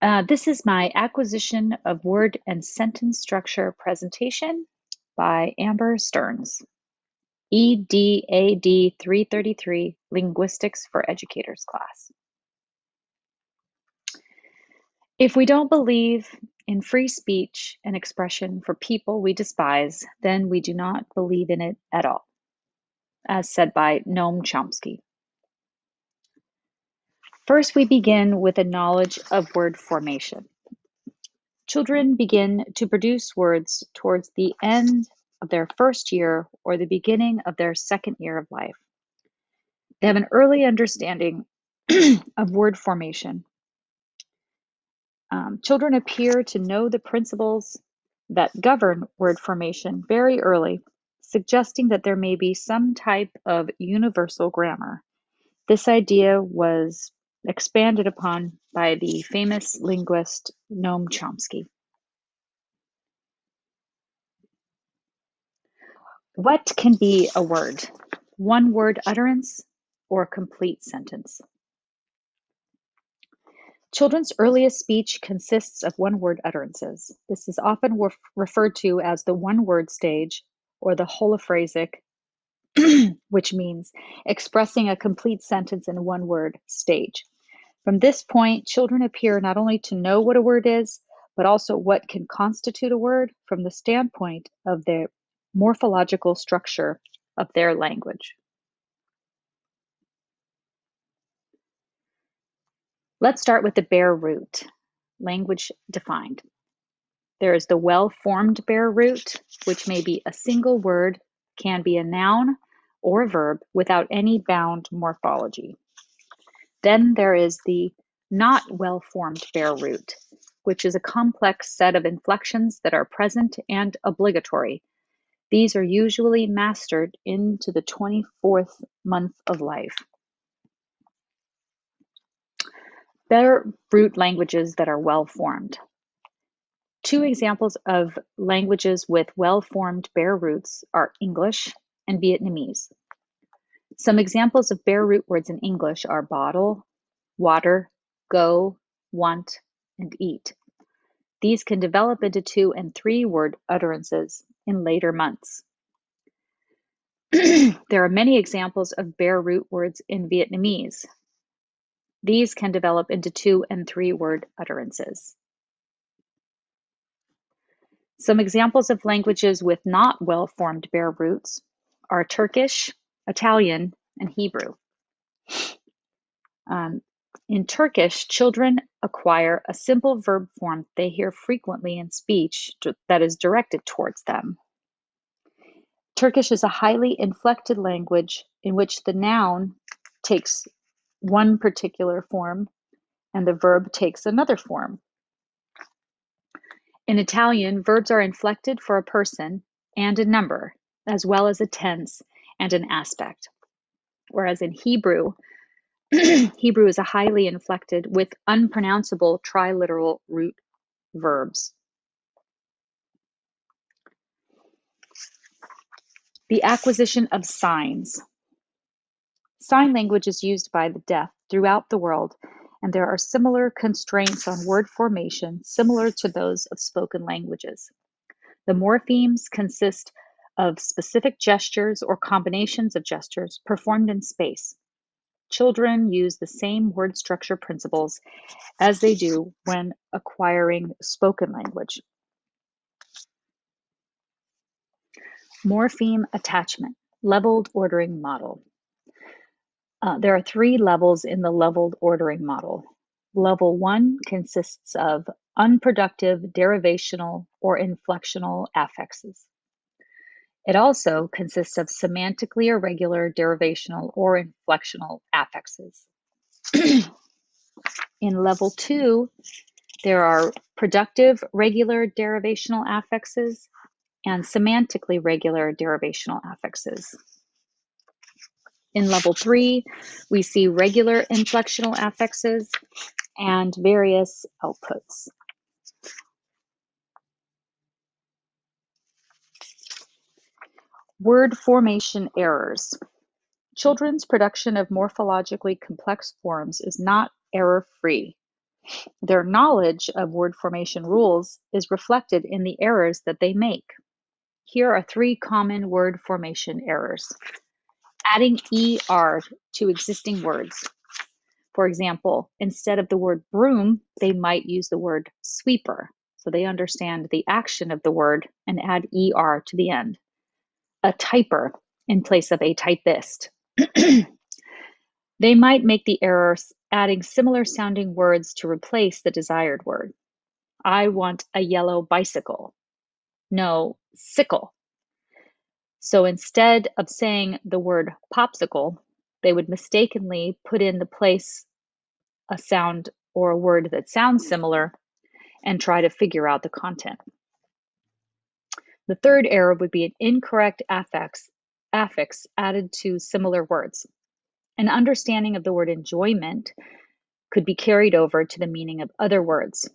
This is my acquisition of word and sentence structure presentation by Amber Stearns, EDAD 333, Linguistics for Educators class. If we don't believe in free speech and expression for people we despise, then we do not believe in it at all, as said by Noam Chomsky. First, we begin with a knowledge of word formation. Children begin to produce words towards the end of their first year or the beginning of their second year of life. They have an early understanding of word formation. Children appear to know the principles that govern word formation very early, suggesting that there may be some type of universal grammar. This idea was expanded upon by the famous linguist Noam Chomsky. What can be a word? One word utterance or complete sentence? Children's earliest speech consists of one-word utterances. This is often referred to as the one-word stage or the holophrasic, which means expressing a complete sentence in one word stage. From this point, children appear not only to know what a word is, but also what can constitute a word from the standpoint of the morphological structure of their language. Let's start with the bare root, language defined. There is the well-formed bare root, which may be a single word, can be a noun or a verb without any bound morphology. Then there is the not well-formed bare root, which is a complex set of inflections that are present and obligatory. These are usually mastered into the 24th month of life. Bare root languages that are well-formed. Two examples of languages with well-formed bare roots are English and Vietnamese. Some examples of bare root words in English are bottle, water, go, want, and eat. These can develop into 2- and 3-word utterances in later months. There are many examples of bare root words in Vietnamese. These can develop into 2- and 3-word utterances. Some examples of languages with not well-formed bare roots are Turkish, Italian, and Hebrew. In Turkish, children acquire a simple verb form they hear frequently in speech that is directed towards them. Turkish is a highly inflected language in which the noun takes one particular form and the verb takes another form. In Italian, verbs are inflected for a person and a number, as well as a tense and an aspect. Whereas in Hebrew, Hebrew is a highly inflected with unpronounceable triliteral root verbs. The acquisition of signs. Sign language is used by the deaf throughout the world, and there are similar constraints on word formation similar to those of spoken languages. The morphemes consist of specific gestures or combinations of gestures performed in space. Children use the same word structure principles as they do when acquiring spoken language. Morpheme attachment, leveled ordering model. There are 3 levels in the leveled ordering model. Level 1 consists of unproductive derivational or inflectional affixes. It also consists of semantically irregular derivational or inflectional affixes. In level 2, there are productive regular derivational affixes and semantically regular derivational affixes. In level 3, we see regular inflectional affixes and various outputs. Word formation errors. Children's production of morphologically complex forms is not error-free. Their knowledge of word formation rules is reflected in the errors that they make. Here are 3 common word formation errors. Adding ER to existing words. For example, instead of the word broom, they might use the word sweeper. So they understand the action of the word and add ER to the end. A typer in place of a typist. They might make the error adding similar sounding words to replace the desired word. I want a yellow bicycle. No, sickle. So instead of saying the word popsicle, they would mistakenly put in the place a sound or a word that sounds similar and try to figure out the content. The third error would be an incorrect affix added to similar words. An understanding of the word enjoyment could be carried over to the meaning of other words.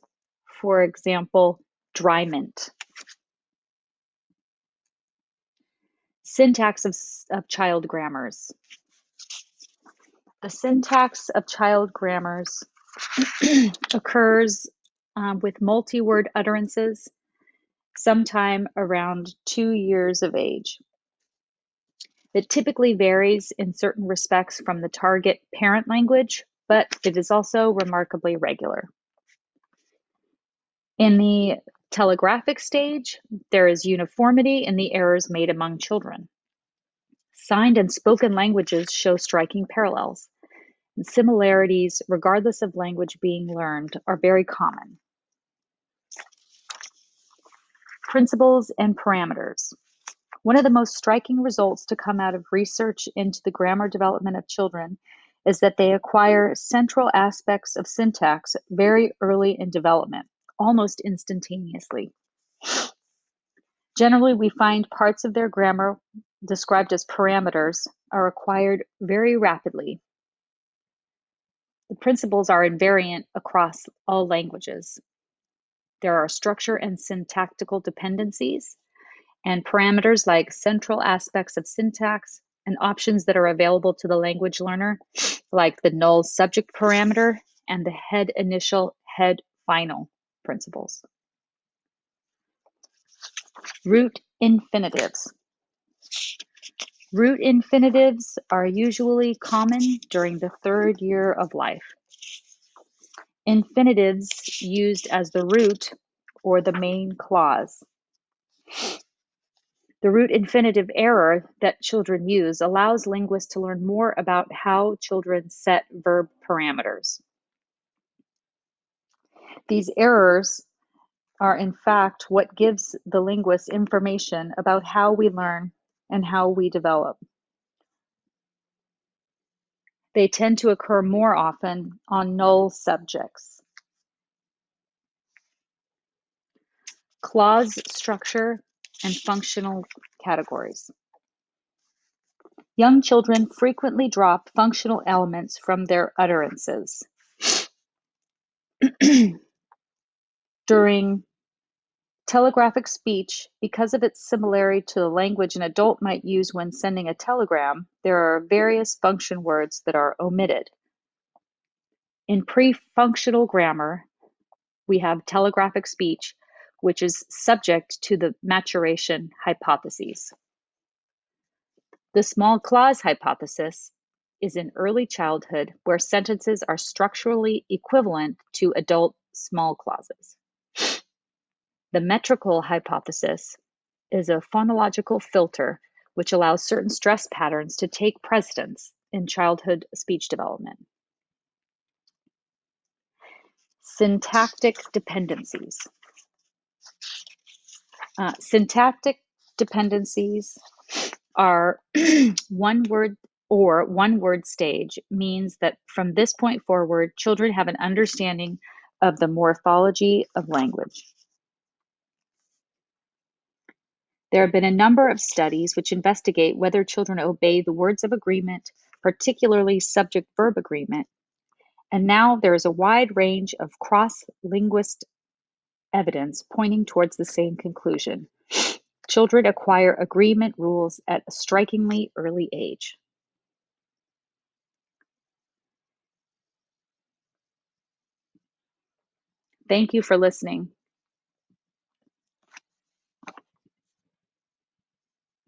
For example, dryment. Syntax of child grammars. The syntax of child grammars occurs with multi-word utterances sometime around 2 years of age. It typically varies in certain respects from the target parent language, but it is also remarkably regular. In the telegraphic stage, there is uniformity in the errors made among children. Signed and spoken languages show striking parallels, and similarities, regardless of language being learned, are very common. Principles and parameters. One of the most striking results to come out of research into the grammar development of children is that they acquire central aspects of syntax very early in development, almost instantaneously. Generally, we find parts of their grammar, described as parameters, are acquired very rapidly. The principles are invariant across all languages. There are structure and syntactical dependencies, and parameters like central aspects of syntax and options that are available to the language learner, like the null subject parameter and the head initial, head final principles. Root infinitives. Root infinitives are usually common during the 3rd year of life. Infinitives used as the root or the main clause. The root infinitive error that children use allows linguists to learn more about how children set verb parameters. These errors are in fact what gives the linguist information about how we learn and how we develop. They tend to occur more often on null subjects. Clause structure and functional categories. Young children frequently drop functional elements from their utterances. During telegraphic speech, because of its similarity to the language an adult might use when sending a telegram, there are various function words that are omitted. In pre-functional grammar, we have telegraphic speech, which is subject to the maturation hypotheses. The small clause hypothesis is in early childhood, where sentences are structurally equivalent to adult small clauses. The metrical hypothesis is a phonological filter which allows certain stress patterns to take precedence in childhood speech development. Syntactic dependencies. Syntactic dependencies are one word stage means that from this point forward, children have an understanding of the morphology of language. There have been a number of studies which investigate whether children obey the words of agreement, particularly subject-verb agreement, and now there is a wide range of cross-linguist evidence pointing towards the same conclusion. Children acquire agreement rules at a strikingly early age. Thank you for listening.